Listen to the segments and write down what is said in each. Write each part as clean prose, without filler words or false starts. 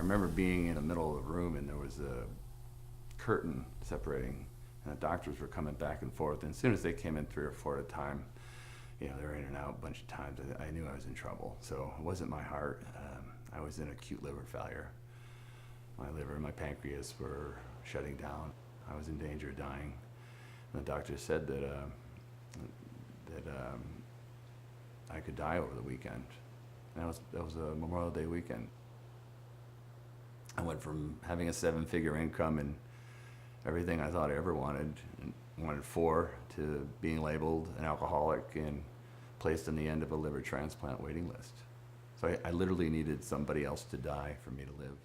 remember being in the middle of the room and there was a curtain separating, and the doctors were coming back and forth. And as soon as they came in 3 or 4 at a time, they were in and out a bunch of times. I knew I was in trouble. So it wasn't my heart. I was in acute liver failure. My liver and my pancreas were shutting down. I was in danger of dying. And the doctor said that I could die over the weekend. And that was a Memorial Day weekend. I went from having a 7-figure income and everything I thought I ever wanted for, to being labeled an alcoholic and placed on the end of a liver transplant waiting list. So I literally needed somebody else to die for me to live.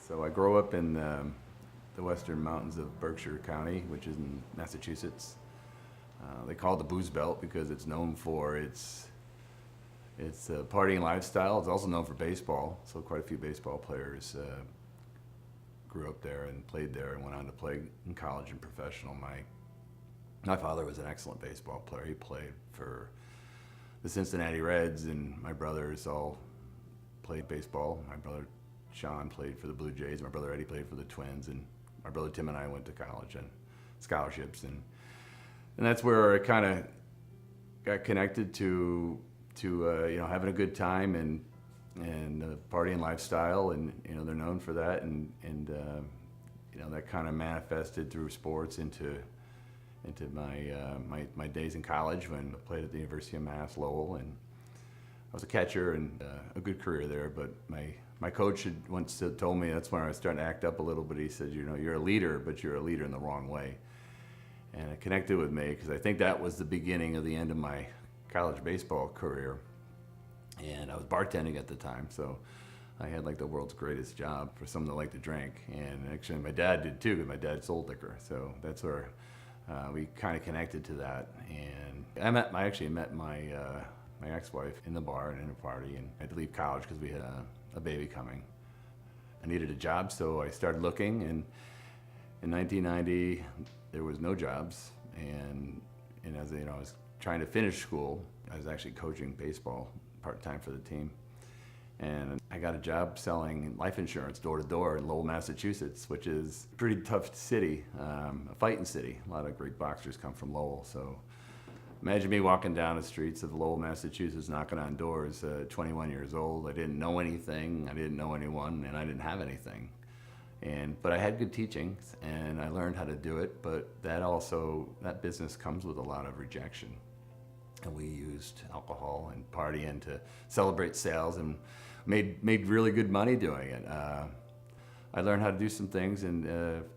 So I grew up in the western mountains of Berkshire County, which is in Massachusetts. They call it the Booze Belt because it's known for its partying lifestyle. It's also known for baseball, so quite a few baseball players grew up there and played there and went on to play in college and professional. My father was an excellent baseball player. He played for the Cincinnati Reds, and my brothers all played baseball. My brother Sean played for the Blue Jays. My brother Eddie played for the Twins, and my brother Tim and I went to college and scholarships, and that's where I kind of got connected to having a good time and the partying lifestyle, and they're known for that, and that kind of manifested through sports into my days in college when I played at the University of Mass Lowell, and I was a catcher and a good career there. But my coach had once told me, that's when I was starting to act up a little bit. He said, you're a leader, but you're a leader in the wrong way. And it connected with me because I think that was the beginning of the end of my college baseball career. And I was bartending at the time, so I had like the world's greatest job for someone that liked to drink. And actually my dad did too, because my dad sold liquor. So that's where we kind of connected to that. And I actually met my ex-wife in the bar and in a party, and I had to leave college because we had a baby coming. I needed a job, so I started looking, and in 1990 there was no jobs, and as I was trying to finish school, I was actually coaching baseball part-time for the team, and I got a job selling life insurance door to door in Lowell, Massachusetts, which is a pretty tough city, a fighting city. A lot of great boxers come from Lowell. So imagine me walking down the streets of Lowell, Massachusetts, knocking on doors, 21 years old. I didn't know anything, I didn't know anyone, and I didn't have anything. But I had good teaching, and I learned how to do it, but that business comes with a lot of rejection. And we used alcohol and partying to celebrate sales, and made really good money doing it. I learned how to do some things, and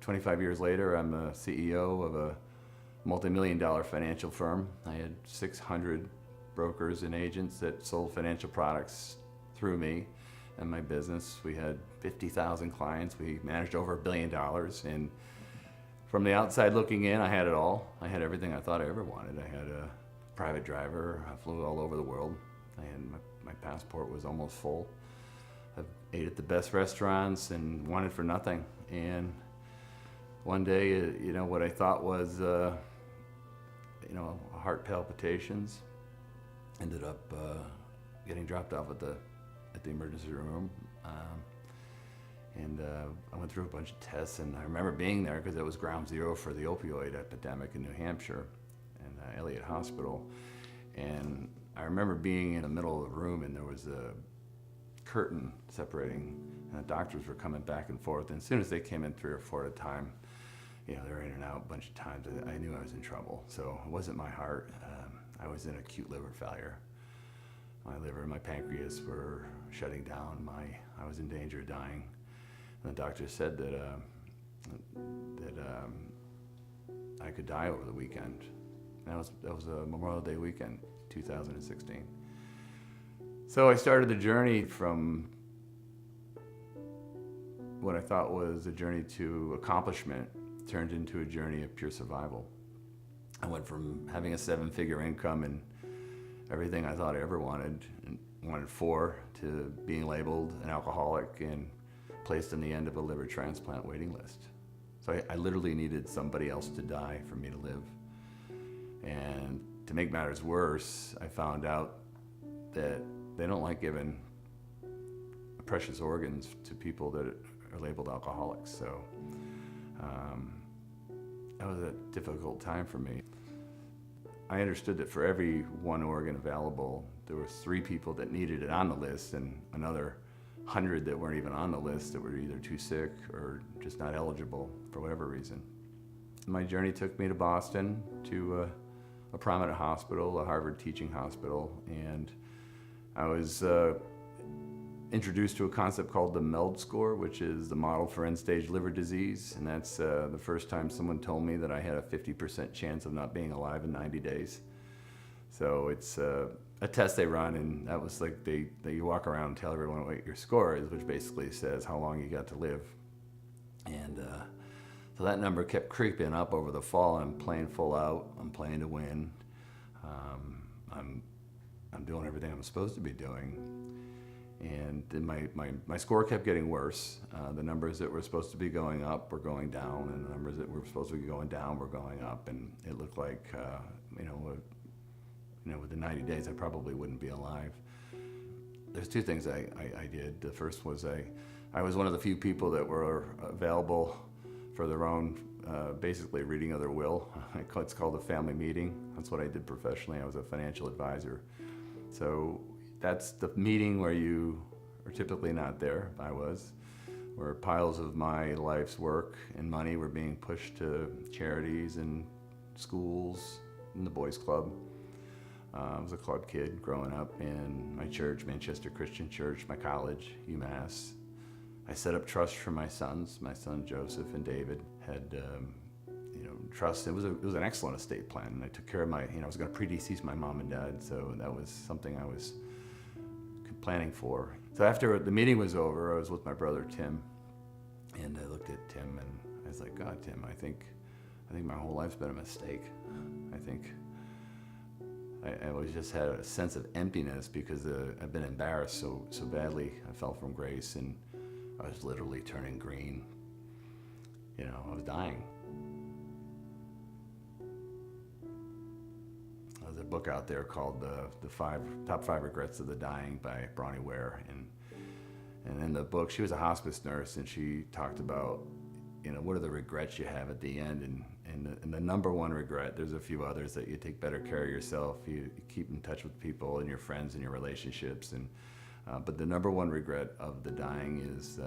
25 years later, I'm a CEO of a multi-million-dollar financial firm. I had 600 brokers and agents that sold financial products through me and my business. We had 50,000 clients. We managed over $1 billion. And from the outside looking in, I had it all. I had everything I thought I ever wanted. I had a private driver. I flew all over the world. My passport was almost full. I ate at the best restaurants and wanted for nothing. And one day, what I thought was, heart palpitations, ended up getting dropped off at the emergency room. I went through a bunch of tests, and I remember being there because it was ground zero for the opioid epidemic in New Hampshire, and Elliott Hospital. And I remember being in the middle of the room, and there was a curtain separating, and the doctors were coming back and forth. And as soon as they came in 3 or 4 at a time, they were in and out a bunch of times. I knew I was in trouble. So it wasn't my heart. I was in acute liver failure. My liver and my pancreas were shutting down. I was in danger of dying. And the doctor said that I could die over the weekend. And that was a Memorial Day weekend, 2016. So I started the journey from what I thought was a journey to accomplishment, turned into a journey of pure survival. I went from having a 7-figure income and everything I thought I ever wanted for, to being labeled an alcoholic and placed on the end of a liver transplant waiting list. So I literally needed somebody else to die for me to live. And to make matters worse, I found out that they don't like giving precious organs to people that are labeled alcoholics. So that was a difficult time for me. I understood that for every one organ available, there was 3 people that needed it on the list and another 100 that weren't even on the list, that were either too sick or just not eligible for whatever reason. My journey took me to Boston, to a prominent hospital, a Harvard teaching hospital, and I was introduced to a concept called the MELD score, which is the model for end-stage liver disease, and that's the first time someone told me that I had a 50% chance of not being alive in 90 days. So it's a test they run, and that was like you walk around and tell everyone what your score is, which basically says how long you got to live. And so that number kept creeping up over the fall. I'm playing full out. I'm playing to win. I'm doing everything I'm supposed to be doing. And then my score kept getting worse. The numbers that were supposed to be going up were going down, and the numbers that were supposed to be going down were going up. And it looked like, within 90 days, I probably wouldn't be alive. There's 2 things I did. The first was I was one of the few people that were available for their own, basically reading of their will. It's called a family meeting. That's what I did professionally. I was a financial advisor. So that's the meeting where you are typically not there. I was, where piles of my life's work and money were being pushed to charities and schools and the boys club. I was a club kid growing up in my church, Manchester Christian Church, my college, UMass. I set up trusts for my sons. My son Joseph and David had trusts. It was an excellent estate plan, and I took care of I was going to predecease my mom and dad, so that was something I was planning for. So after the meeting was over, I was with my brother Tim, and I looked at Tim and I was like, God, Tim, I think my whole life's been a mistake. I think I always just had a sense of emptiness because I've been embarrassed so badly. I fell from grace, and I was literally turning green. I was dying. There's a book out there called the Top 5 Regrets of the Dying by Bronnie Ware, and in the book, she was a hospice nurse, and she talked about, what are the regrets you have at the end, and the number one regret, there's a few others, that you take better care of yourself, you keep in touch with people and your friends and your relationships, but the number one regret of the dying is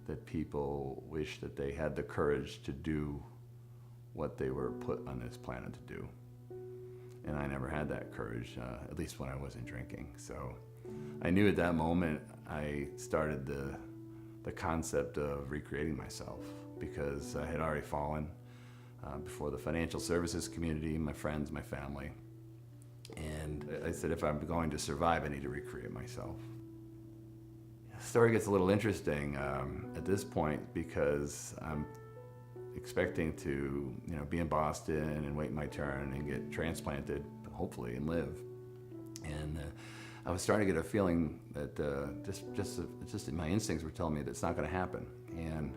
that people wish that they had the courage to do what they were put on this planet to do. And I never had that courage, at least when I wasn't drinking. So I knew at that moment I started the concept of recreating myself, because I had already fallen before the financial services community, my friends, my family. And I said, if I'm going to survive, I need to recreate myself. The story gets a little interesting at this point, because I'm expecting to be in Boston and wait my turn and get transplanted, hopefully, and live. And I was starting to get a feeling that just my instincts were telling me that it's not going to happen. And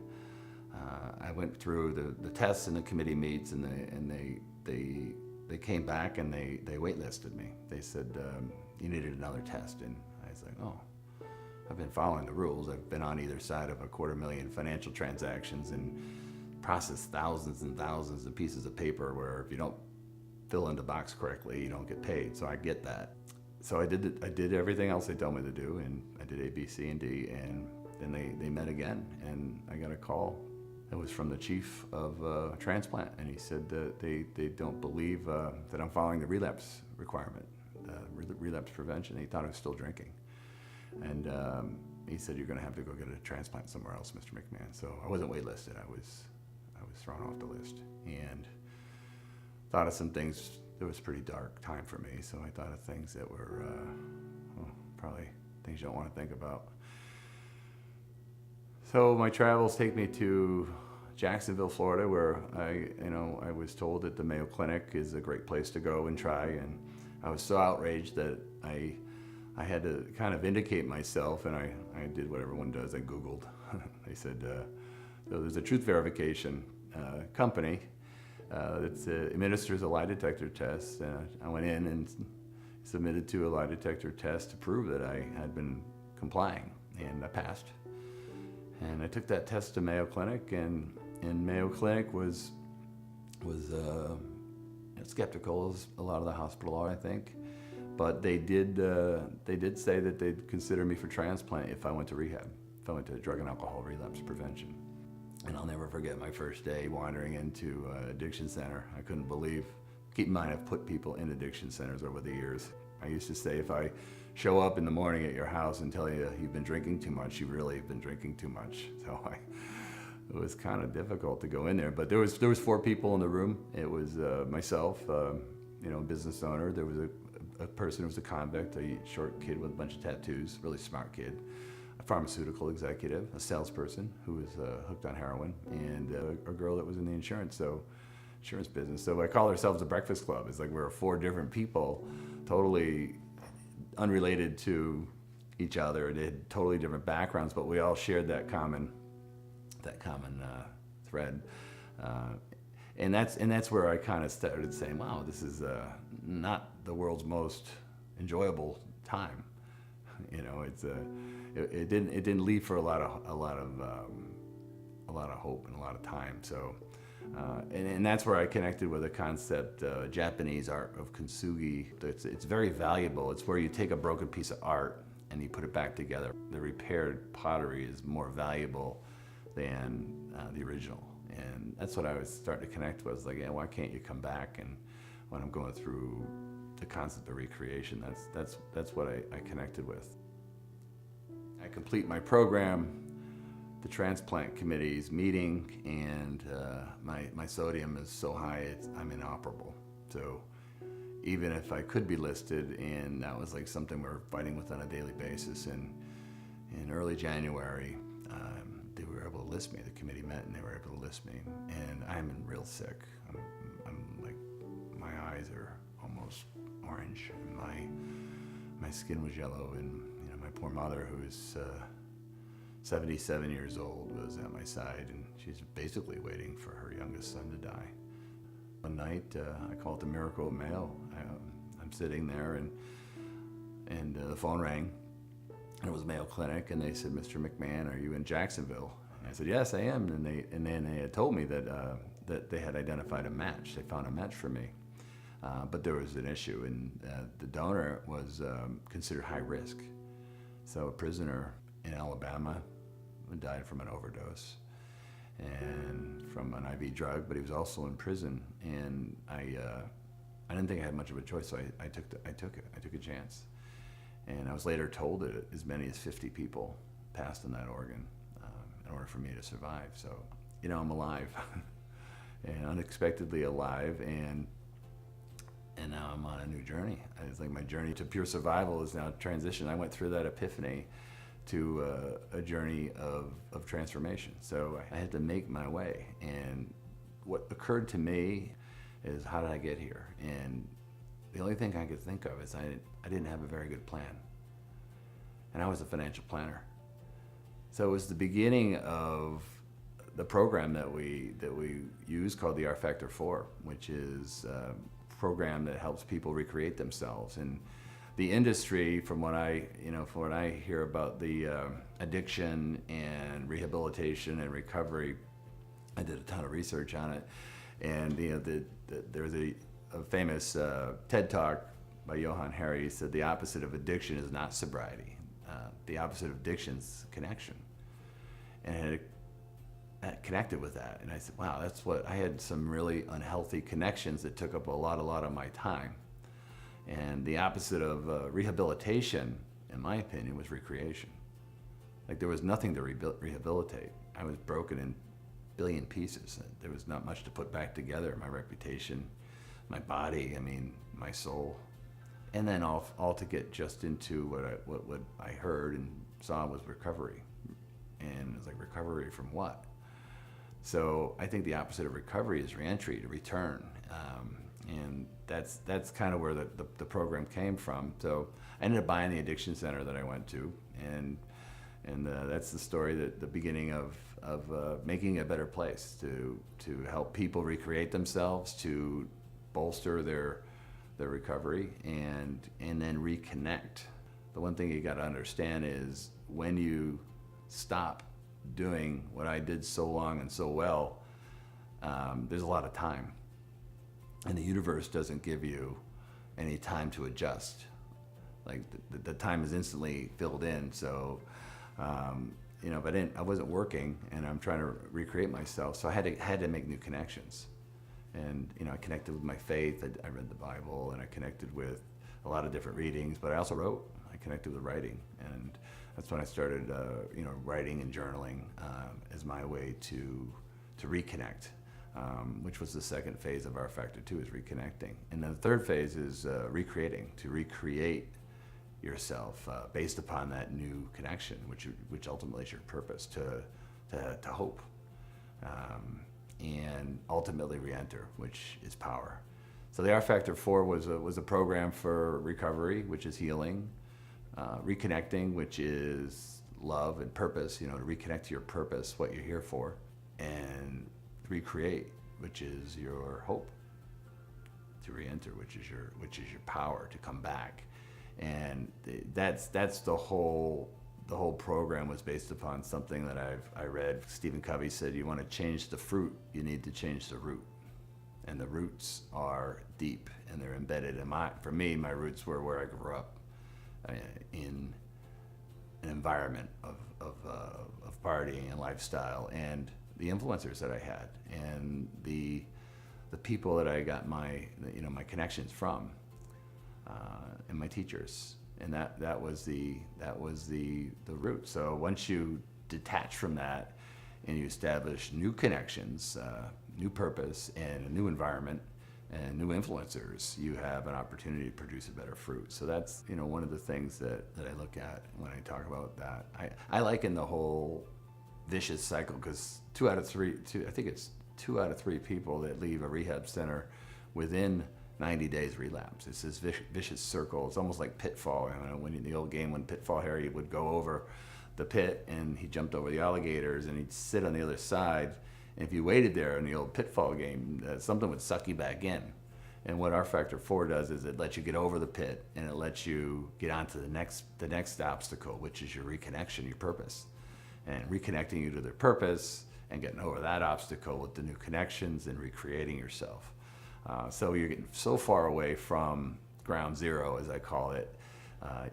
I went through the tests and the committee meets, and they came back and they waitlisted me. They said you needed another test, and I was like, oh. I've been following the rules. I've been on either side of 250,000 financial transactions and processed thousands and thousands of pieces of paper where if you don't fill in the box correctly, you don't get paid. So I get that. So I did everything else they told me to do, and I did A, B, C, and D, and then they met again, and I got a call. It was from the chief of transplant, and he said that they don't believe that I'm following the relapse requirement, relapse prevention. He thought I was still drinking. And he said, you're going to have to go get a transplant somewhere else, Mr. McMahon. So I wasn't waitlisted. I was thrown off the list, and thought of some things. It was a pretty dark time for me, so I thought of things that were probably things you don't want to think about. So my travels take me to Jacksonville, Florida, where I was told that the Mayo Clinic is a great place to go and try, and I was so outraged that I had to kind of indicate myself, and I did what everyone does. I Googled. They said, so there's a truth verification company that administers a lie detector test. I went in and submitted to a lie detector test to prove that I had been complying, and I passed. And I took that test to Mayo Clinic, and Mayo Clinic was skeptical, as a lot of the hospital are, I think. But they did say that they'd consider me for transplant if I went to rehab, if I went to drug and alcohol relapse prevention. And I'll never forget my first day wandering into an addiction center. I couldn't believe, keep in mind I've put people in addiction centers over the years. I used to say, if I show up in the morning at your house and tell you you've been drinking too much, you really have been drinking too much. So it was kind of difficult to go in there. But there was 4 people in the room. It was myself, business owner. There was a person who was a convict, a short kid with a bunch of tattoos, really smart kid, a pharmaceutical executive, a salesperson who was hooked on heroin, and a girl that was in the insurance business. So I call ourselves a breakfast club. It's like we're 4 different people, totally unrelated to each other. They had totally different backgrounds, but we all shared that common thread. And that's where I kind of started saying, wow, this is not the world's most enjoyable time. It didn't leave for a lot of hope and a lot of time. So, and that's where I connected with a concept, Japanese art of kintsugi. It's very valuable. It's where you take a broken piece of art and you put it back together. The repaired pottery is more valuable than the original. And that's what I was starting to connect with. Like, yeah, why can't you come back? And when I'm going through the concept of recreation, that's what I connected with. I complete my program, the transplant committee's meeting, and my sodium is so high, I'm inoperable. So even if I could be listed, and that was like something we're fighting with on a daily basis, and in early January, they were able to list me. The committee met and they were able to list me, and I'm real sick. I'm like, my eyes are almost orange, and my skin was yellow, and my poor mother, who is 77 years old, was at my side, and she's basically waiting for her youngest son to die. One night, I call it the miracle of Mayo. I'm sitting there, and the phone rang. And it was Mayo Clinic, and they said, "Mr. McMahon, are you in Jacksonville?" And I said, "Yes, I am." And then they had told me that they had identified a match. They found a match for me, but there was an issue, and the donor was considered high risk. So a prisoner in Alabama died from an overdose and from an IV drug, but he was also in prison. And I didn't think I had much of a choice, so I took it. I took a chance. And I was later told that as many as 50 people passed on that organ in order for me to survive. So, I'm alive, and unexpectedly alive, and now I'm on a new journey. It's like my journey to pure survival is now transitioned. I went through that epiphany to a journey of transformation. So I had to make my way. And what occurred to me is, how did I get here? And the only thing I could think of is I didn't have a very good plan. And I was a financial planner. So it was the beginning of the program that we use called the R Factor 4, which is a program that helps people recreate themselves. And the industry, from what I hear about the addiction and rehabilitation and recovery, I did a ton of research on it. And there's a famous TED Talk by Johann Hari. He said the opposite of addiction is not sobriety. The opposite of addiction is connection. And I connected with that. And I said, wow, that's what, I had some really unhealthy connections that took up a lot of my time. And the opposite of rehabilitation, in my opinion, was recreation. Like, there was nothing to rehabilitate. I was broken in a billion pieces. There was not much to put back together. My reputation, my body, my soul. And then all to get just into what I heard and saw was recovery. And it was like, recovery from what? So I think the opposite of recovery is reentry, to return. And that's kind of where the program came from. So I ended up buying the addiction center that I went to, and And that's the story, that the beginning of making a better place, to help people recreate themselves, to bolster their recovery, and then reconnect. The one thing you got to understand is when you stop doing what I did so long and so well, there's a lot of time, and the universe doesn't give you any time to adjust. Like the time is instantly filled in. So, if I wasn't working, and I'm trying to recreate myself, so I had to make new connections. And I connected with my faith. I read the Bible, and I connected with a lot of different readings. But I also wrote. I connected with writing, and that's when I started, writing and journaling as my way to reconnect, which was the second phase of R-Factor 2, is reconnecting. And then the third phase is recreating, to recreate yourself based upon that new connection, which ultimately is your purpose, to hope, and ultimately re-enter, which is power. So the R-Factor 4 was a program for recovery, which is healing, reconnecting, which is love and purpose, to reconnect to your purpose, what you're here for, and recreate, which is your hope, to re-enter, which is your power, to come back. And that's the whole program was based upon something that I read. Stephen Covey said, you want to change the fruit, you need to change the root. And the roots are deep, and they're embedded. And for me, my roots were where I grew up, in an environment of partying and lifestyle, and the influencers that I had, and the people that I got my connections from, and my teachers, and that was the root. So once you detach from that, and you establish new connections, new purpose, and a new environment, and new influencers, you have an opportunity to produce a better fruit. So that's one of the things that I look at when I talk about that. I liken the whole vicious cycle, because I think it's 2 out of 3 people that leave a rehab center within 90 days relapse. It's this vicious circle. It's almost like Pitfall. When in the old game, when Pitfall Harry would go over the pit and he jumped over the alligators, and he'd sit on the other side. And if you waited there in the old Pitfall game, something would suck you back in. And what R-Factor 4 does is it lets you get over the pit, and it lets you get onto the next obstacle, which is your reconnection, your purpose. And reconnecting you to their purpose, and getting over that obstacle with the new connections, and recreating yourself. So you're getting so far away from ground zero, as I call it.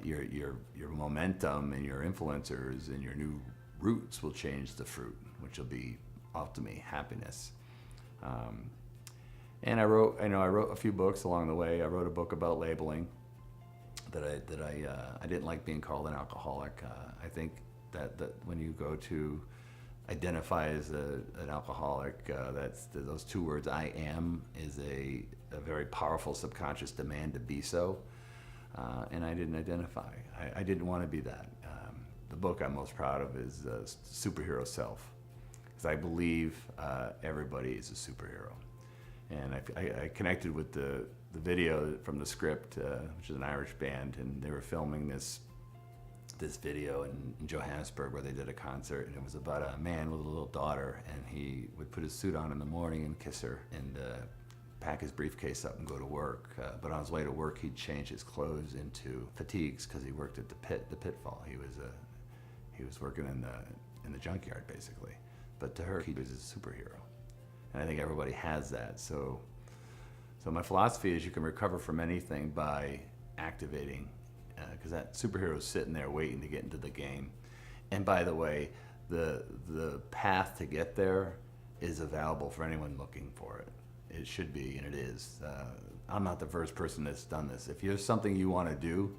Your momentum and your influencers and your new roots will change the fruit, which will be ultimately happiness. And I wrote a few books along the way. I wrote a book about labeling, that I didn't like being called an alcoholic. I think that when you go to identify as an alcoholic, those 2 words, I am, is a very powerful subconscious demand to be so. And I didn't identify. I didn't want to be that. The book I'm most proud of is Superhero Self, because I believe everybody is a superhero. And I connected with the video from the Script, which is an Irish band, and they were filming this video in Johannesburg, where they did a concert, and it was about a man with a little daughter, and he would put his suit on in the morning and kiss her, and pack his briefcase up and go to work. But on his way to work, he'd change his clothes into fatigues, because he worked at the Pitfall. He was working in the junkyard, basically. But to her, he was a superhero. And I think everybody has that. So my philosophy is you can recover from anything by activating, because that superhero is sitting there waiting to get into the game. And by the way, the path to get there is available for anyone looking for it. It should be, and it is. I'm not the first person that's done this. If there's something you want to do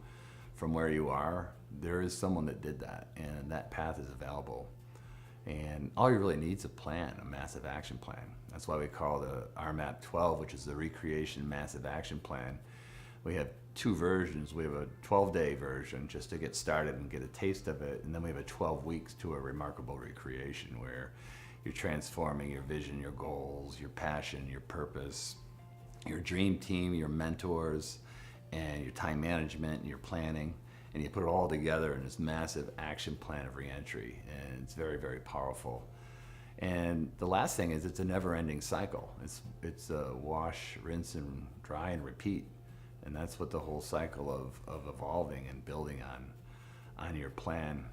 from where you are, there is someone that did that, and that path is available. And all you really need is a plan, a massive action plan. That's why we call the RMAP 12, which is the Recreation Massive Action Plan. We have 2 versions. We have a 12-day version just to get started and get a taste of it. And then we have a 12 weeks to a remarkable recreation, where you're transforming your vision, your goals, your passion, your purpose, your dream team, your mentors, and your time management and your planning. and you put it all together in this massive action plan of reentry, and it's very, very powerful. And the last thing is it's a never-ending cycle. It's a wash, rinse, and dry and repeat, and that's what the whole cycle of evolving and building on your plan.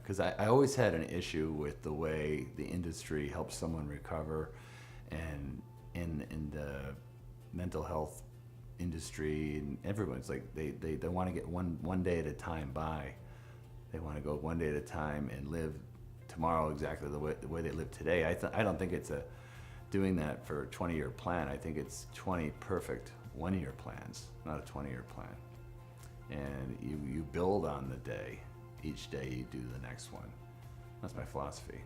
Because I always had an issue with the way the industry helps someone recover, and in the mental health industry, and everyone's like they want to get one day at a time by. They want to go one day at a time and live tomorrow exactly the way they live today. I don't think it's doing that for a 20-year plan. I think it's 20 perfect one-year plans, not a 20-year plan. And you build on the day. Each day you do the next one. That's my philosophy.